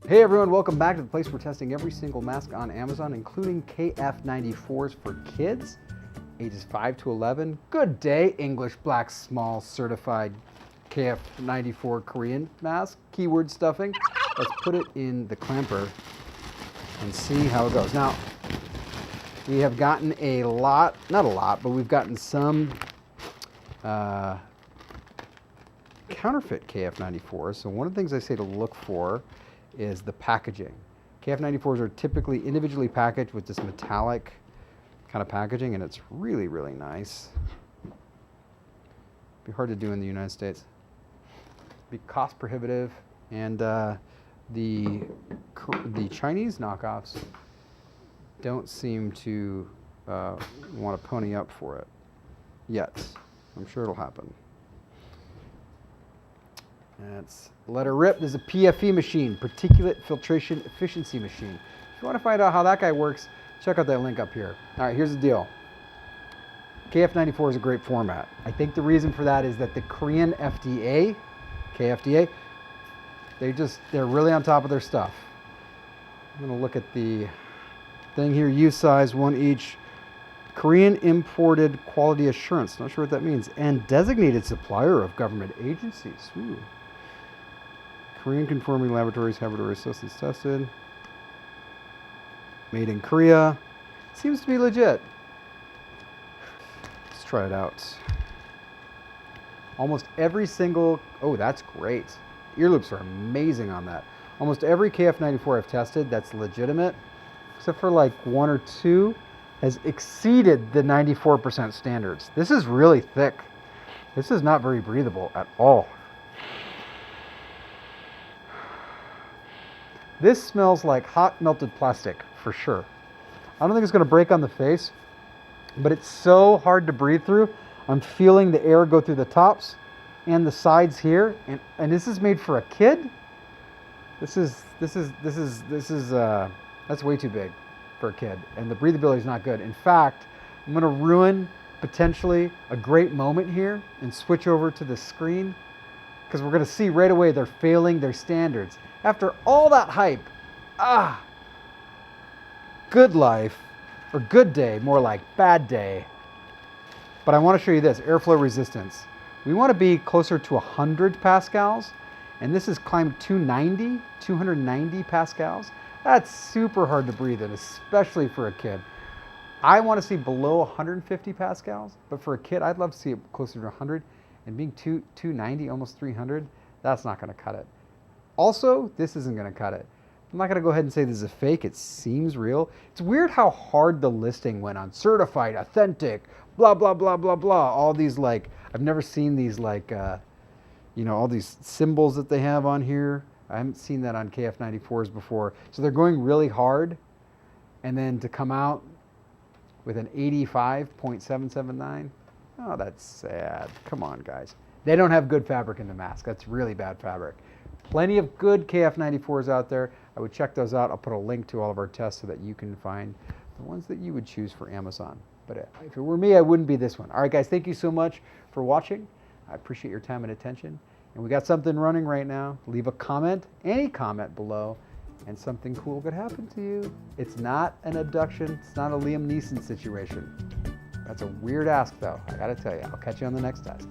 Hey everyone, welcome back to the place we're testing every single mask on Amazon, including KF94s for kids, ages 5 to 11. Good day, English Black Small Certified KF94 Korean mask, keyword stuffing. Let's put it in the clamper and see how it goes. Now, we have gotten a lot, not a lot, but we've gotten some counterfeit KF94s. So one of the things I say to look for is the packaging. KF94s are typically individually packaged with this metallic kind of packaging, and it's really, really nice. Be hard to do in the United States. Be cost prohibitive, and the Chinese knockoffs don't seem to want to pony up for it yet. I'm sure it'll happen. Let's let her rip. There's a PFE machine, Particulate Filtration Efficiency machine. If you want to find out how that guy works, check out that link up here. All right, here's the deal. KF94 is a great format. I think the reason for that is that the Korean FDA, KFDA, they're really on top of their stuff. I'm going to look at the thing here, use size, one each. Korean imported quality assurance, not sure what that means, and designated supplier of government agencies. Ooh. Korean conforming laboratories, laboratory substance tested. Made in Korea. Seems to be legit. Let's try it out. Almost every single, oh, that's great. Ear loops are amazing on that. Almost every KF94 I've tested that's legitimate, except for like one or two, has exceeded the 94% standards. This is really thick. This is not very breathable at all. This smells like hot melted plastic for sure. I don't think it's going to break on the face, but it's so hard to breathe through. I'm feeling the air go through the tops and the sides here, and this is made for a kid. That's way too big for a kid, and the breathability is not good. In fact, I'm going to ruin potentially a great moment here and switch over to the screen, because we're going to see right away they're failing their standards. After all that hype, good life, or good day, more like bad day. But I want to show you this, airflow resistance. We want to be closer to 100 pascals, and this is climbed 290 pascals. That's super hard to breathe in, especially for a kid. I want to see below 150 pascals, but for a kid, I'd love to see it closer to 100, and being 290, almost 300, that's not going to cut it. Also, this isn't going to cut it. I'm not going to go ahead and say this is a fake. It seems real. It's weird how hard the listing went on certified, authentic, blah, blah, blah, blah, blah. All these, like, I've never seen these, like, all these symbols that they have on here. I haven't seen that on KF94s before. So they're going really hard, and then to come out with an 85.779, oh, that's sad. Come on, guys. They don't have good fabric in the mask. That's really bad fabric. Plenty of good KF94s out there. I would check those out. I'll put a link to all of our tests so that you can find the ones that you would choose for Amazon. But if it were me, I wouldn't be this one. All right, guys, thank you so much for watching. I appreciate your time and attention. And we got something running right now. Leave a comment, any comment below, and something cool could happen to you. It's not an abduction. It's not a Liam Neeson situation. That's a weird ask, though. I got to tell you. I'll catch you on the next test.